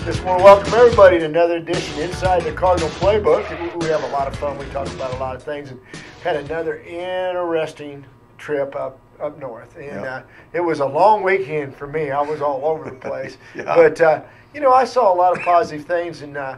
Just want to welcome everybody to another edition Inside the Cardinal Playbook. We have a lot of fun. We talk about a lot of things and had another interesting trip up north. And it was a long weekend for me. I was all over the place. But, I saw a lot of positive things. And I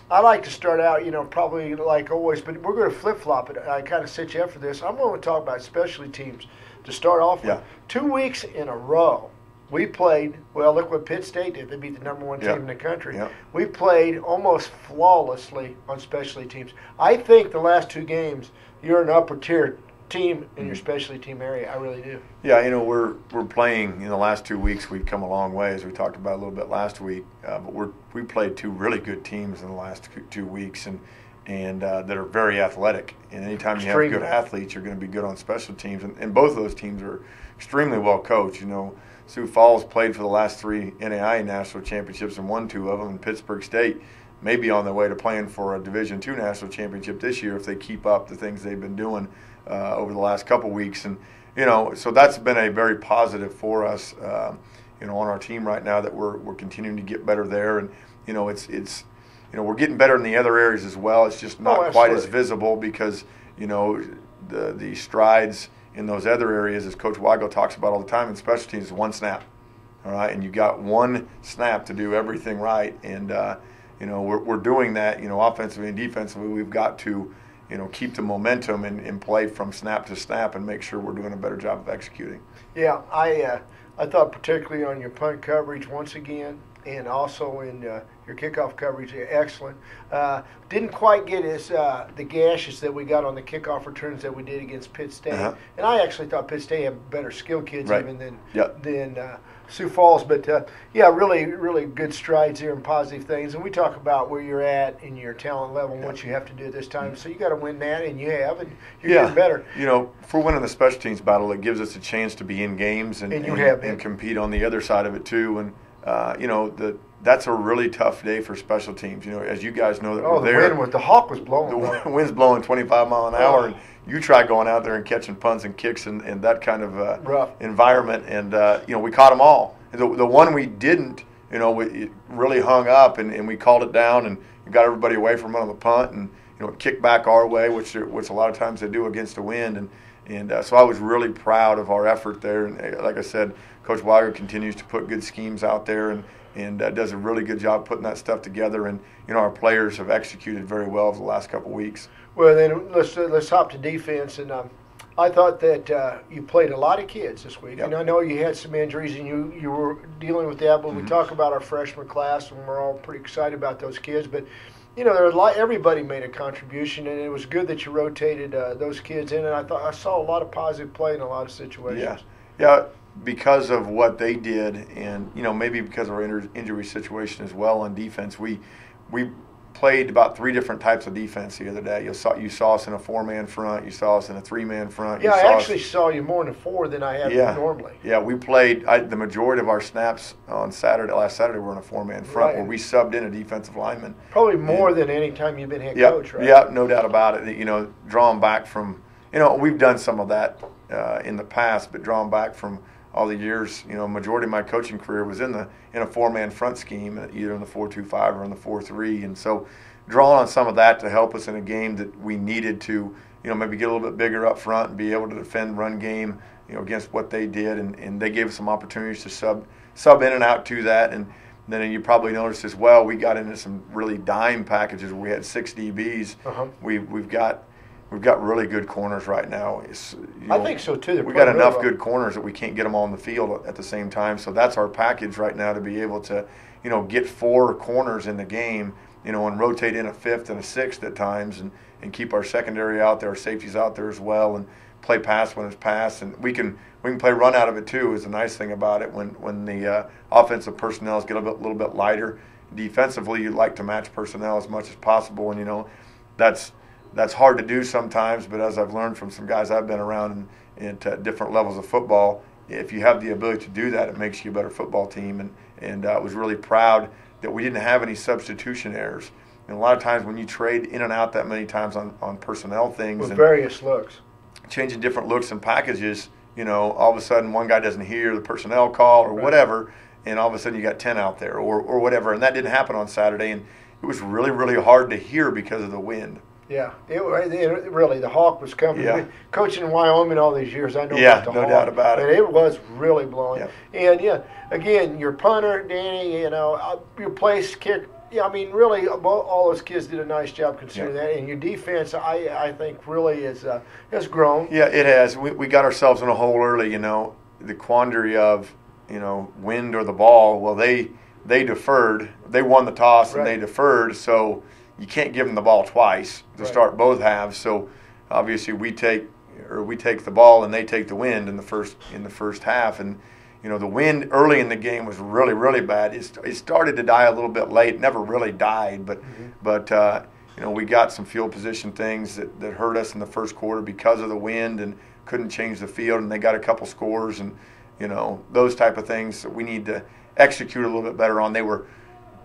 like to start out, probably like always, but we're going to flip-flop it. I kind of set you up for this. I'm going to talk about specialty teams to start off with. 2 weeks in a row. We played, look what Pitt State did. They beat the number one team in the country. We played almost flawlessly on specialty teams. I think the last two games, you're an upper-tier team in your specialty team area. I really do. Yeah, we're playing in the last 2 weeks. We've come a long way, as we talked about a little bit last week. But we played two really good teams in the last 2 weeks and that are very athletic. And anytime you have good athletes, you're going to be good on special teams. And both of those teams are extremely well coached. Sioux Falls played for the last three NAIA national championships and won two of them, and Pittsburgh State may be on their way to playing for a Division II national championship this year if they keep up the things they've been doing over the last couple weeks. And so that's been a very positive for us, on our team right now, that we're continuing to get better there. And it's we're getting better in the other areas as well. It's just not quite as visible because the strides in those other areas, as Coach Weigel talks about all the time in special teams, is one snap. All right, and you got one snap to do everything right, and we're doing that. Offensively and defensively, we've got to keep the momentum and play from snap to snap and make sure we're doing a better job of executing. Yeah, I thought particularly on your punt coverage once again, and also in your kickoff coverage, excellent. Didn't quite get the gashes that we got on the kickoff returns that we did against Pitt State. And I actually thought Pitt State had better skill kids even than Sioux Falls. But, really, really good strides here and positive things. And we talk about where you're at in your talent level and what you have to do this time. So you got to win that, and you have, and you're getting better. For winning the special teams battle, it gives us a chance to be in games and compete on the other side of it too. And that's a really tough day for special teams. As you guys know that we're there. The hawk was blowing. The wind's blowing 25 mile an hour, and you try going out there and catching punts and kicks in that kind of rough environment. And we caught them all. The one we didn't, it really hung up, and we called it down and got everybody away from it on the punt, and it kicked back our way, which a lot of times they do against the wind. And so I was really proud of our effort there. And like I said, Coach Weiger continues to put good schemes out there and does a really good job putting that stuff together. And our players have executed very well over the last couple of weeks. Well, then let's hop to defense. And I thought that you played a lot of kids this week. And I know you had some injuries and you were dealing with that. But we talk about our freshman class, and we're all pretty excited about those kids. But everybody made a contribution, and it was good that you rotated those kids in. And I saw a lot of positive play in a lot of situations. Yeah, because of what they did, and maybe because of our injury situation as well on defense, we played about three different types of defense the other day. You saw us in a 4-man front. You saw us in a 3-man front. Yeah, I actually saw you more in a 4 than I have normally. Yeah, we played the majority of our snaps on last Saturday were in a 4-man front where we subbed in a defensive lineman. Probably more than any time you've been head coach, right? Yeah, no doubt about it. Drawing back from, we've done some of that in the past, but drawing back from all the years, majority of my coaching career was in a 4-man front scheme, either in the 4-2-5 or in the 4-3, and so drawing on some of that to help us in a game that we needed to, maybe get a little bit bigger up front and be able to defend run game, against what they did, and they gave us some opportunities to sub in and out to that, and then you probably noticed as well, we got into some really dime packages where we had 6 DBs. We've got really good corners right now. I think so too. We've got enough good corners that we can't get them all on the field at the same time. So that's our package right now, to be able to, get 4 corners in the game, and rotate in a 5th and a 6th at times, and keep our secondary out there, our safeties out there as well, and play pass when it's passed. And we can play run out of it too. Is the nice thing about it when the offensive personnel get a little bit lighter. Defensively, you'd like to match personnel as much as possible, and that's hard to do sometimes, but as I've learned from some guys I've been around at different levels of football, if you have the ability to do that, it makes you a better football team. And I was really proud that we didn't have any substitution errors. And a lot of times when you trade in and out that many times on personnel things. With various looks. Changing different looks and packages, all of a sudden one guy doesn't hear the personnel call or whatever, and all of a sudden you got 10 out there or whatever, and that didn't happen on Saturday, and it was really, really hard to hear because of the wind. Yeah, it really, the hawk was coming. Yeah. Coaching in Wyoming all these years, I know Yeah, about the no hawk. doubt about it. And it was really blowing. Yeah. And, yeah, again, your punter, Danny, your place kick, yeah, I mean, really, all those kids did a nice job considering that. And your defense, I think, really has grown. Yeah, it has. We got ourselves in a hole early, the quandary of, wind or the ball. Well, they deferred. They won the toss and they deferred, so you can't give them the ball twice to start both halves. So obviously we take the ball and they take the wind in the first half. And the wind early in the game was really, really bad. It started to die a little bit late. Never really died, but we got some field position things that hurt us in the first quarter because of the wind and couldn't change the field. And they got a couple scores and those type of things that we need to execute a little bit better on. They were,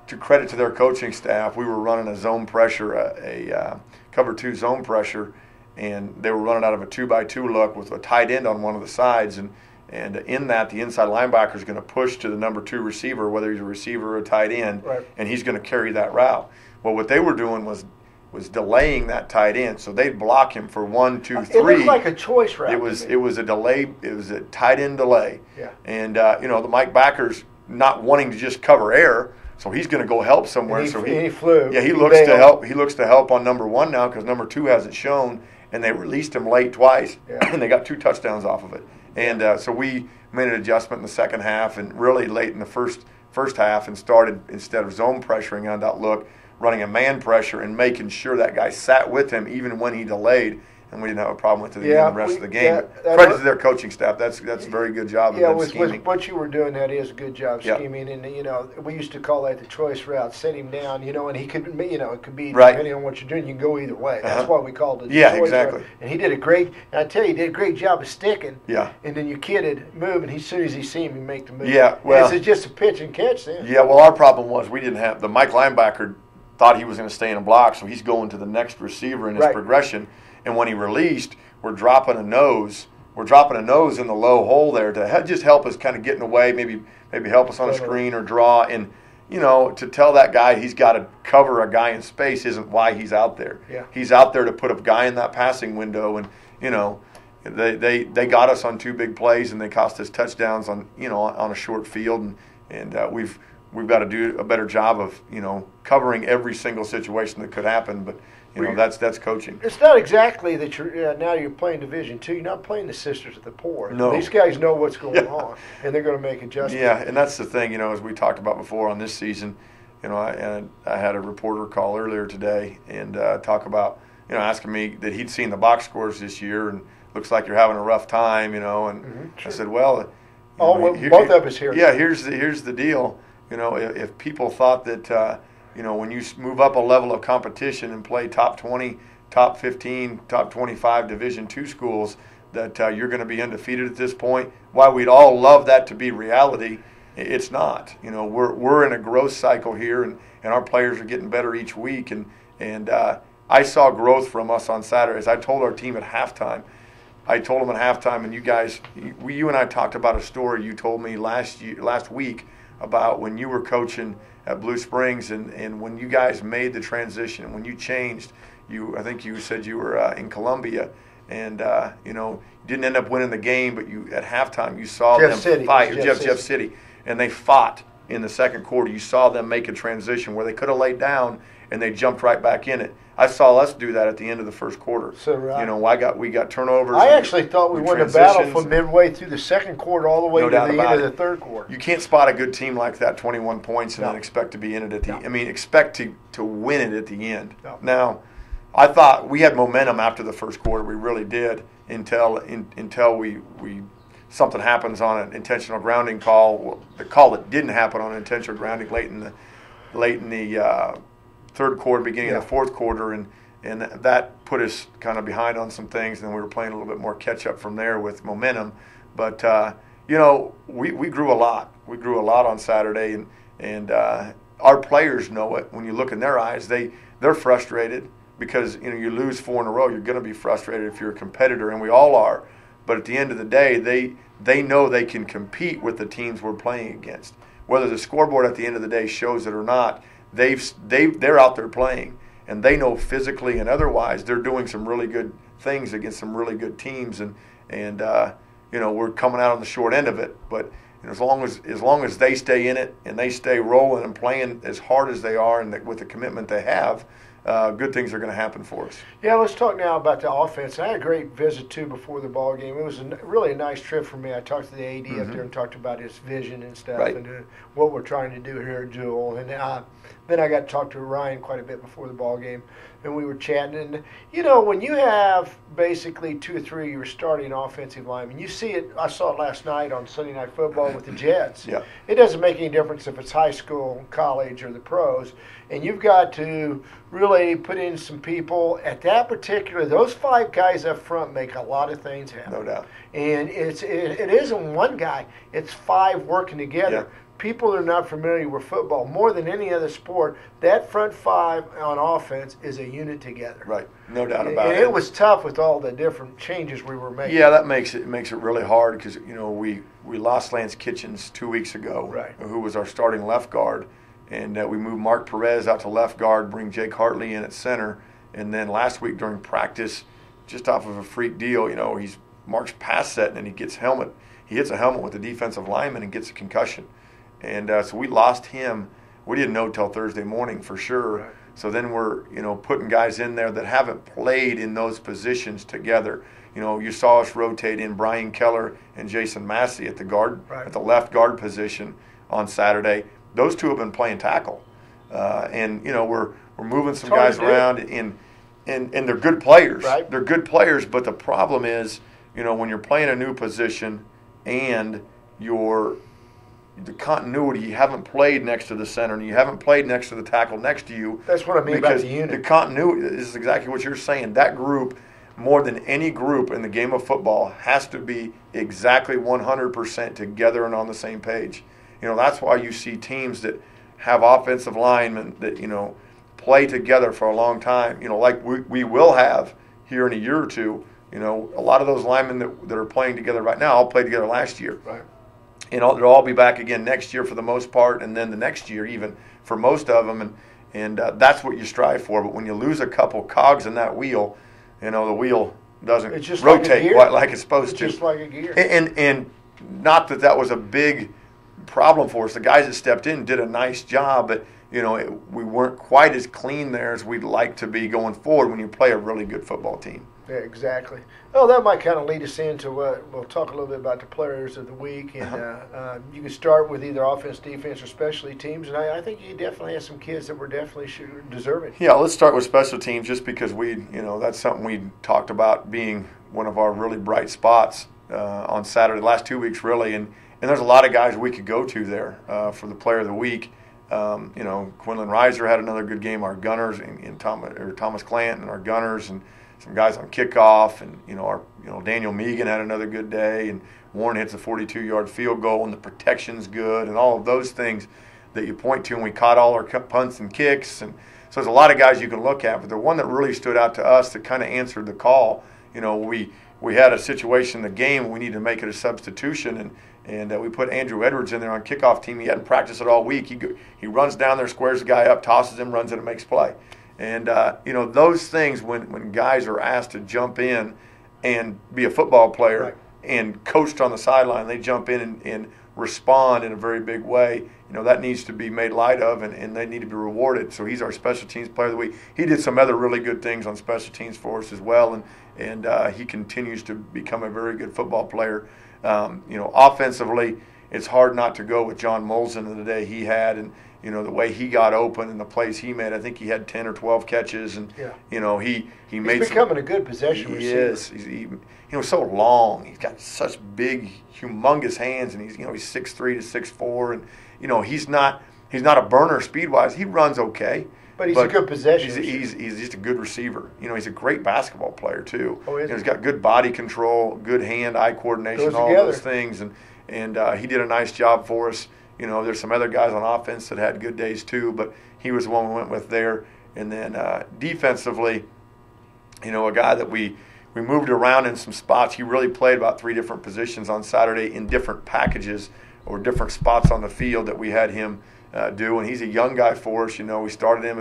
to credit to their coaching staff, we were running a zone pressure, a cover 2 zone pressure, and they were running out of a 2-by-2 look with a tight end on one of the sides, and in that the inside linebacker is going to push to the number 2 receiver, whether he's a receiver or a tight end, and he's going to carry that route. Well, what they were doing was delaying that tight end, so they'd block him for 1, 2, 3. It looked like a choice route. It was a delay. It was a tight end delay. Yeah. And the Mike backer's not wanting to just cover air. So he's going to go help somewhere. And he flew. Yeah, he looks to help. He looks to help on number 1 now because number 2 hasn't shown, and they released him late twice, and they got 2 touchdowns off of it. And so we made an adjustment in the second half, and really late in the first half, and started, instead of zone pressuring on that look, running a man pressure and making sure that guy sat with him even when he delayed. And we didn't have a problem with it the rest of the game. Credit to their coaching staff. That's a very good job of them scheming. With what you were doing, that is a good job scheming. And we used to call that the choice route. Set him down, and he could, it could be depending on what you're doing, you can go either way. That's why we called it the choice exactly. route. And he did a great. And I tell you, he did a great job of sticking. Yeah. And then your kid would move, and as soon as he see him, he make the move. Yeah. Well, it's just a pitch and catch then. Yeah. Well, our problem was we didn't have the Mike linebacker thought he was going to stay in a block, so he's going to the next receiver in his progression. And when he released, we're dropping a nose in the low hole there to just help us kind of get in the way, maybe help us on a screen or draw. And to tell that guy he's got to cover a guy in space isn't why he's out there. Yeah. He's out there to put a guy in that passing window, and they got us on 2 big plays, and they cost us touchdowns on a short field, and we've got to do a better job of covering every single situation that could happen, but. That's coaching. It's not exactly that now you're playing Division II. You're not playing the Sisters of the Poor. No. These guys know what's going on, and they're going to make adjustments. Yeah, and that's the thing, as we talked about before on this season, I had a reporter call earlier today and talk about, asking me that he'd seen the box scores this year and looks like you're having a rough time, and sure. I said, well, both of us here. Yeah, here's the deal. If people thought that. When you move up a level of competition and play top 20, top 15, top 25 Division II schools, that you're going to be undefeated at this point. While we'd all love that to be reality, it's not. We're in a growth cycle here, and our players are getting better each week. And I saw growth from us on Saturdays. I told our team at halftime. And you guys, you and I talked about a story you told me last week about when you were coaching at Blue Springs, and when you guys made the transition, when you changed, I think you said you were in Columbia, and you didn't end up winning the game, but you at halftime you saw them fight. Jeff City, and they fought in the second quarter. You saw them make a transition where they could have laid down, and they jumped right back in it. I saw us do that at the end of the first quarter. So we got turnovers. I actually thought we won the battle from midway through the second quarter all the way to the end of the third quarter. You can't spot a good team like that, 21 points, and then expect to be in it at the end. I mean, expect to win it at the end. No. Now, I thought we had momentum after the first quarter. We really did until we something happens on an intentional grounding call. Well, the call that didn't happen on an intentional grounding late in the third quarter, beginning of the fourth quarter, and that put us kind of behind on some things, and then we were playing a little bit more catch up from there with momentum. But we grew a lot. We grew a lot on Saturday, and our players know it. When you look in their eyes, they're frustrated because you lose 4 in a row. You're going to be frustrated if you're a competitor, and we all are. But at the end of the day, they know they can compete with the teams we're playing against. whether the scoreboard at the end of the day shows it or not, they're out there playing, and they know physically and otherwise they're doing some really good things against some really good teams, and we're coming out on the short end of it. But as long as they stay in it and they stay rolling and playing as hard as they are and with the commitment they have, good things are going to happen for us. Yeah, let's talk now about the offense. I had a great visit too before the ball game. It was really a nice trip for me. I talked to the AD up there and talked about his vision and stuff, right, and what we're trying to do here at Jewel. And then I got to talk to Ryan quite a bit before the ball game, and we were chatting. And when you have basically 2 or 3 of your starting offensive linemen, you see it. I saw it last night on Sunday Night Football with the Jets. Yeah. It doesn't make any difference if it's high school, college, or the pros, and you've got to really put in some people at that particular. Those 5 guys up front make a lot of things happen. No doubt. And it isn't one guy; it's 5 working together. Yeah. People that are not familiar with football, more than any other sport, that front 5 on offense is a unit together. Right, no doubt about it. And it was tough with all the different changes we were making. Yeah, that makes it really hard because we lost Lance Kitchens 2 weeks ago, right, who was our starting left guard, and we moved Mark Perez out to left guard, bring Jake Hartley in at center, and then last week during practice, just off of a freak deal, Mark's pass setting and he hits a helmet with the defensive lineman and gets a concussion. And so we lost him. We didn't know till Thursday morning for sure. Right. So then we're putting guys in there that haven't played in those positions together. You saw us rotate in Brian Keller and Jason Massey at the guard, right, at the left guard position on Saturday. Those two have been playing tackle, and we're moving some guys around, and they're good players. Right. They're good players, but the problem is when you're playing a new position and the continuity, you haven't played next to the center and you haven't played next to the tackle next to you. That's what I mean about the unit. The continuity is exactly what you're saying. That group, more than any group in the game of football, has to be exactly 100% together and on the same page. That's why you see teams that have offensive linemen that, play together for a long time, like we will have here in a year or two. A lot of those linemen that are playing together right now all played together last year. Right. They'll all be back again next year for the most part, and then the next year even for most of them, and that's what you strive for. But when you lose a couple cogs in that wheel, the wheel doesn't rotate quite like it's supposed to. It's just like a gear. And not that was a big problem for us. The guys that stepped in did a nice job, but we weren't quite as clean there as we'd like to be going forward when you play a really good football team. Yeah, exactly. Well, that might kind of lead us into what we'll talk a little bit about the players of the week, and you can start with either offense, defense, or specialty teams. And I think you definitely have some kids that were definitely deserving. Yeah, let's start with special teams, just because that's something we talked about being one of our really bright spots on Saturday, the last 2 weeks really, and there's a lot of guys we could go to there for the player of the week. Quinlan Reiser had another good game. Our gunners in Thomas Clanton and our gunners, and some guys on kickoff, and Daniel Megan had another good day, and Warren hits a 42-yard field goal, and the protection's good, and all of those things that you point to, and we caught all our punts and kicks, and so there's a lot of guys you can look at, but the one that really stood out to us that kind of answered the call, we had a situation in the game, we needed to make it a substitution, and we put Andrew Edwards in there on kickoff team. He hadn't practiced it all week. He runs down there, squares the guy up, tosses him, runs it, and makes play. And, those things, when guys are asked to jump in and be a football player, right, and coached on the sideline, they jump in and respond in a very big way. That needs to be made light of, and they need to be rewarded. So he's our special teams player of the week. He did some other really good things on special teams for us as well, and he continues to become a very good football player. Offensively, it's hard not to go with John Molson and the day he had, and the way he got open and the plays he made. I think he had 10 or 12 catches, and he made. He's becoming a good possession receiver. He is. So long. He's got such big, humongous hands, and he's 6'3" to 6'4", and he's not a burner speed wise. He runs okay. But he's a good possession. He's just a good receiver. He's a great basketball player too. Oh, he's got good body control, good hand-eye coordination, all those things, and he did a nice job for us. There's some other guys on offense that had good days too, but he was the one we went with there. And then defensively, a guy that we moved around in some spots. He really played about 3 different positions on Saturday in different packages or different spots on the field that we had him do. And he's a young guy for us. We started him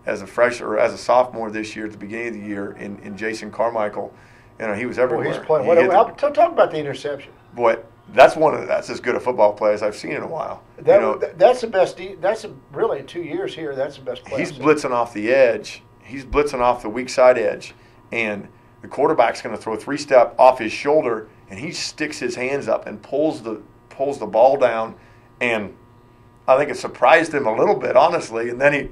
as a freshman or as a sophomore this year at the beginning of the year in Jason Carmichael. He was everywhere. He's playing. Talk about the interception. Boy, that's as good a football play as I've seen in a while. That's the best. Really in 2 years here. That's the best play. He's blitzing off the edge. He's blitzing off the weak side edge, and the quarterback's going to throw a 3-step off his shoulder, and he sticks his hands up and pulls the ball down, and I think it surprised him a little bit, honestly. And then he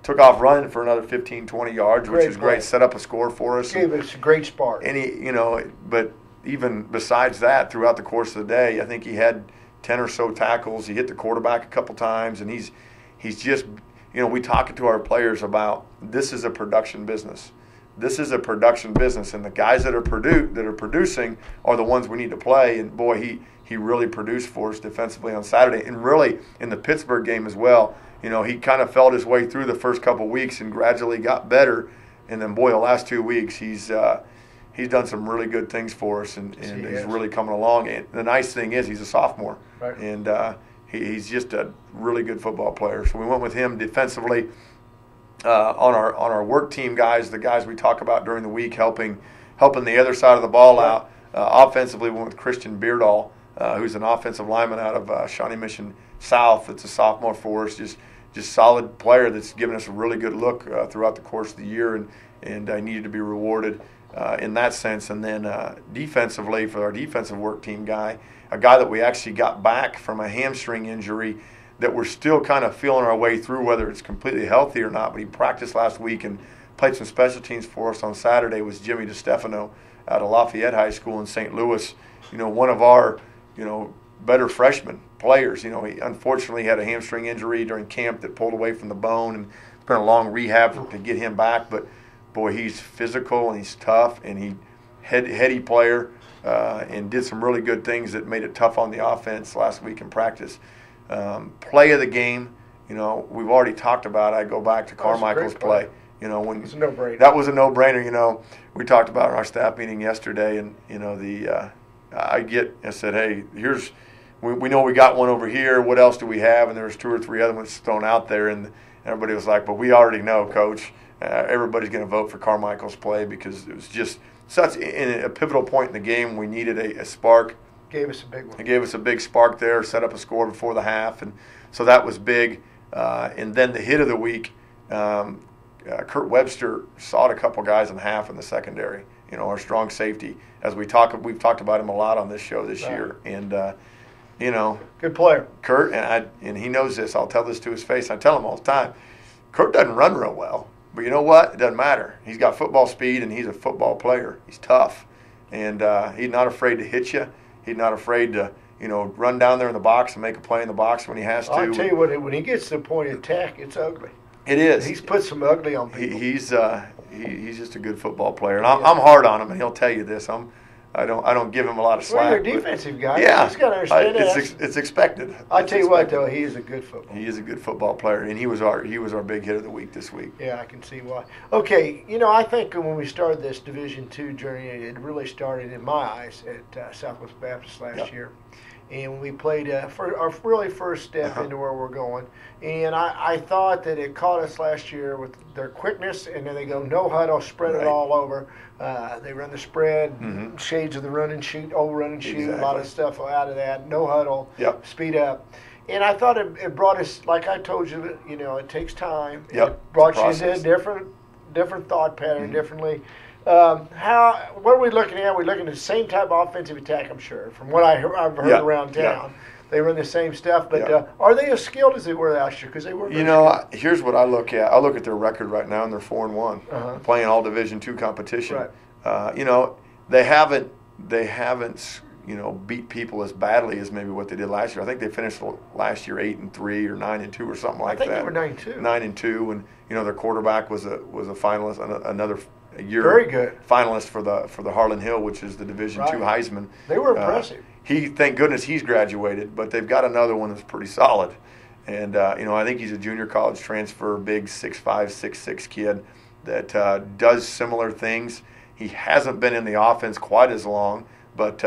took off running for another 15, 20 yards, which is great. Set up a score for us. Gave us a great spark. And but even besides that, throughout the course of the day, I think he had 10 or so tackles. He hit the quarterback a couple times, and he's just, we talk to our players about this is a production business. This is a production business, and the guys that are producing are the ones we need to play. And boy, he really produced for us defensively on Saturday, and really in the Pittsburgh game as well. He kind of felt his way through the first couple weeks and gradually got better. And then, boy, the last 2 weeks he's done some really good things for us, and he's really coming along. And the nice thing is he's a sophomore, right. And he's just a really good football player. So we went with him defensively. On our work team guys, the guys we talk about during the week, helping the other side of the ball out. Offensively, we went with Christian Beardall, who's an offensive lineman out of Shawnee Mission South. That's a sophomore for us, just solid player that's given us a really good look throughout the course of the year, and needed to be rewarded in that sense. And then defensively, for our defensive work team guy, a guy that we actually got back from a hamstring injury that we're still kind of feeling our way through, whether it's completely healthy or not. But he practiced last week and played some special teams for us on Saturday. Was Jimmy DiStefano out of Lafayette High School in St. Louis. One of our, better freshman players. He unfortunately had a hamstring injury during camp that pulled away from the bone, and it's been a long rehab to get him back. But boy, he's physical and he's tough, and he heady player, and did some really good things that made it tough on the offense last week in practice. Play of the game, we've already talked about. I go back to Carmichael's play. When it's a no-brainer. That was a no-brainer. We talked about in our staff meeting yesterday, and I said, hey, we know we got one over here. What else do we have? And there was 2 or 3 other ones thrown out there, and everybody was like, but we already know, Coach. Everybody's going to vote for Carmichael's play because it was just such in a pivotal point in the game. We needed a spark. Gave us a big one. It gave us a big spark there, set up a score before the half, and so that was big. And then the hit of the week, Kurt Webster sawed a couple guys in half in the secondary. Our strong safety. We've talked about him a lot on this show this year, and good player. Kurt, and he knows this. I'll tell this to his face. I tell him all the time. Kurt doesn't run real well, but you know what? It doesn't matter. He's got football speed, and he's a football player. He's tough, and he's not afraid to hit you. He's not afraid to, run down there in the box and make a play in the box when he has to. I'll tell you what, when he gets to the point of attack, it's ugly. It is. He's put some ugly on people. He's just a good football player, and I'm hard on him, and he'll tell you this. I don't give him a lot of slack. Well, you're a defensive guy. Yeah, he's got to understand that. It's expected. I tell you what, though, he is a good football. He is a good football player, and he was our big hit of the week this week. Yeah, I can see why. Okay, I think when we started this Division II journey, it really started in my eyes at Southwest Baptist last year. And when we played for our really first step into where we're going. And I thought that it caught us last year with their quickness, and then they go no huddle, spread it all over. They run the spread, shades of the run and shoot, old run and shoot, a lot of stuff out of that, no huddle, speed up. And I thought it brought us, like I told you, it takes time. It brought you into a different thought pattern, differently. What are we looking at? We're looking at the same type of offensive attack, I'm sure, from what I've heard around town. They run the same stuff, but are they as skilled as they were last year? Because they were. Here's what I look at. I look at their record right now, and they're 4-1, playing all Division II competition. Right. They haven't beat people as badly as maybe what they did last year. I think they finished last year 8-3 or 9-2 or something like that. I think they were 9-2. 9-2, and their quarterback was a finalist, another year very good finalist for the Harlan Hill, which is the Division II Heisman. They were impressive. Thank goodness he's graduated, but they've got another one that's pretty solid. And I think he's a junior college transfer, big 6'5", 6'6" kid that does similar things. He hasn't been in the offense quite as long, but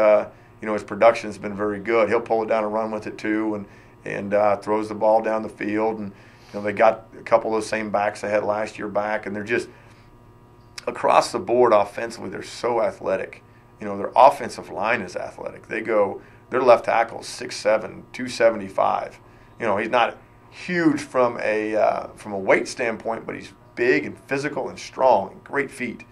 his production has been very good. He'll pull it down and run with it too, and throws the ball down the field. And they got a couple of the same backs they had last year back, and they're just across the board offensively. They're so athletic. Their offensive line is athletic. Their left tackle is 6'7", 275. He's not huge from a weight standpoint, but he's big and physical and strong and great feet.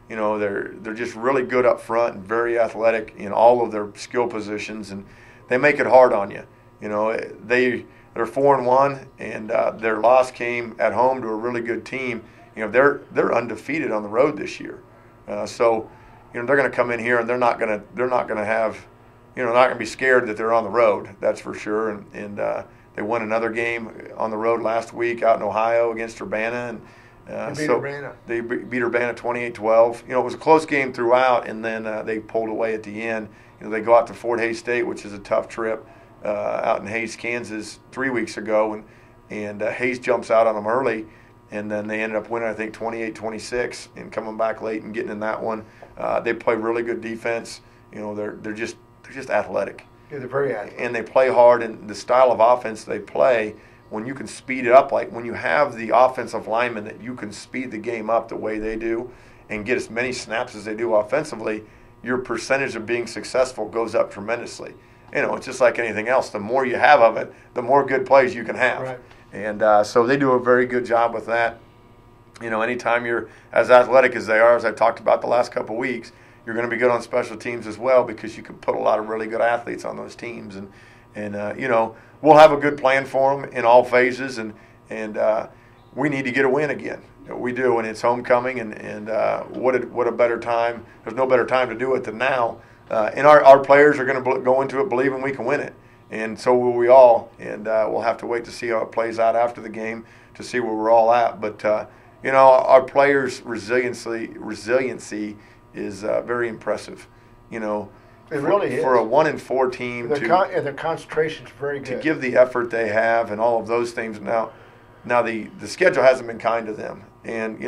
They're just really good up front and very athletic in all of their skill positions, and they make it hard on you. They're 4-1, and their loss came at home to a really good team. They're undefeated on the road this year, so they're going to come in here and they're not going to have, not going to be scared that they're on the road. That's for sure. And they won another game on the road last week out in Ohio against Urbana, and they beat Urbana 28-12. It was a close game throughout, and then they pulled away at the end. They go out to Fort Hays State, which is a tough trip, out in Hays, Kansas 3 weeks ago, and Hays jumps out on them early, and then they ended up winning, I think, 28-26, and coming back late and getting in that one. They play really good defense. They're just athletic. Yeah, they're very athletic. And they play hard, and the style of offense they play, when you can speed it up, like when you have the offensive linemen that you can speed the game up the way they do and get as many snaps as they do offensively, your percentage of being successful goes up tremendously. It's just like anything else. The more you have of it, the more good plays you can have. Right. And so they do a very good job with that. Anytime you're as athletic as they are, as I talked about the last couple of weeks, you're going to be good on special teams as well, because you can put a lot of really good athletes on those teams. And we'll have a good plan for them in all phases, and we need to get a win again. We do, and it's homecoming, and what a better time. There's no better time to do it than now. And our players are going to go into it believing we can win it, and so will we all. And we'll have to wait to see how it plays out after the game to see where we're all at. But our players' resiliency is very improve. It really is. For a 1-4 team, their concentration's very good. To give the effort they have and all of those things. Now the schedule hasn't been kind to them, and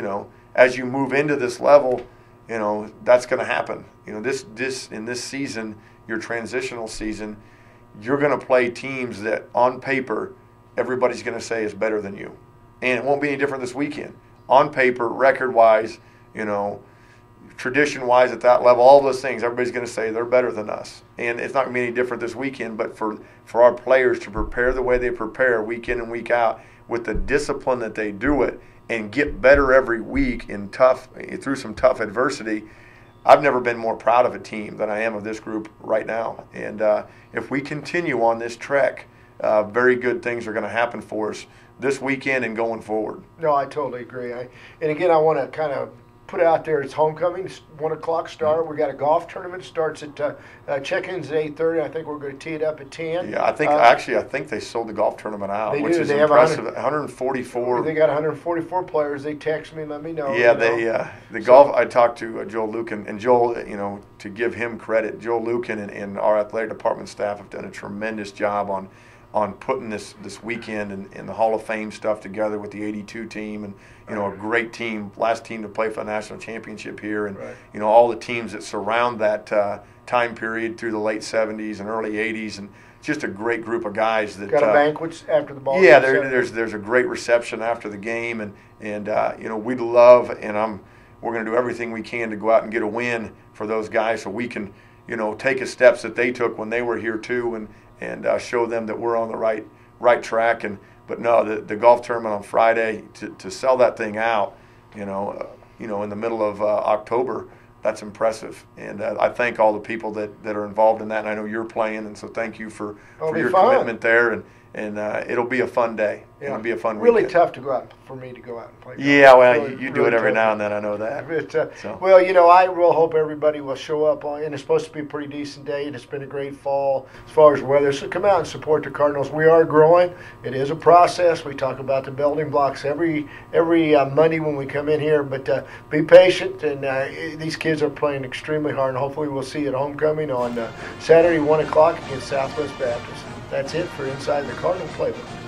as you move into this level, that's going to happen. This in this season, your transitional season, you're going to play teams that on paper everybody's going to say is better than you, and it won't be any different this weekend. On paper, record-wise, tradition-wise at that level, all those things, everybody's going to say they're better than us. And it's not going to be any different this weekend, but for our players to prepare the way they prepare week in and week out with the discipline that they do it and get better every week through some tough adversity, I've never been more proud of a team than I am of this group right now. And if we continue on this trek, very good things are going to happen for us this weekend and going forward. No, I totally agree. And again, I want to kind of put it out there. It's homecoming. It's 1 o'clock start. We got a golf tournament. Starts at check-ins at 8:30. I think we're going to tee it up at 10. Yeah, I think they sold the golf tournament out, which is impressive. 144. They got 144 players. They text me and let me know. Yeah, golf. I talked to Joel Lucan, and Joel, to give him credit, Joel Lucan and our athletic department staff have done a tremendous job on putting this weekend and the Hall of Fame stuff together with the 82 team, and a great team, last team to play for the national championship here, and right. All the teams that surround that time period through the late 70s and early 80s, and just a great group of guys that got a banquet after the ball. Yeah, there's a great reception after the game, and we'd love, and we're going to do everything we can to go out and get a win for those guys, so we can take the steps that they took when they were here too, and show them that we're on the right track. But no, the golf tournament on Friday, to sell that thing out, in the middle of October, that's impressive. And I thank all the people that are involved in that. And I know you're playing, and so thank you for your commitment there. And it'll be a fun day. Yeah. It'll be a fun weekend. Really tough for me to go out and play golf. Yeah, well, really, you do it every now and then. I know that. But, well, I will hope everybody will show up and it's supposed to be a pretty decent day, and it's been a great fall as far as weather. So come out and support the Cardinals. We are growing. It is a process. We talk about the building blocks every Monday when we come in here. But be patient, and these kids are playing extremely hard, and hopefully we'll see you at homecoming on Saturday, 1 o'clock against Southwest Baptist. That's it for Inside the Cardinal Playbook.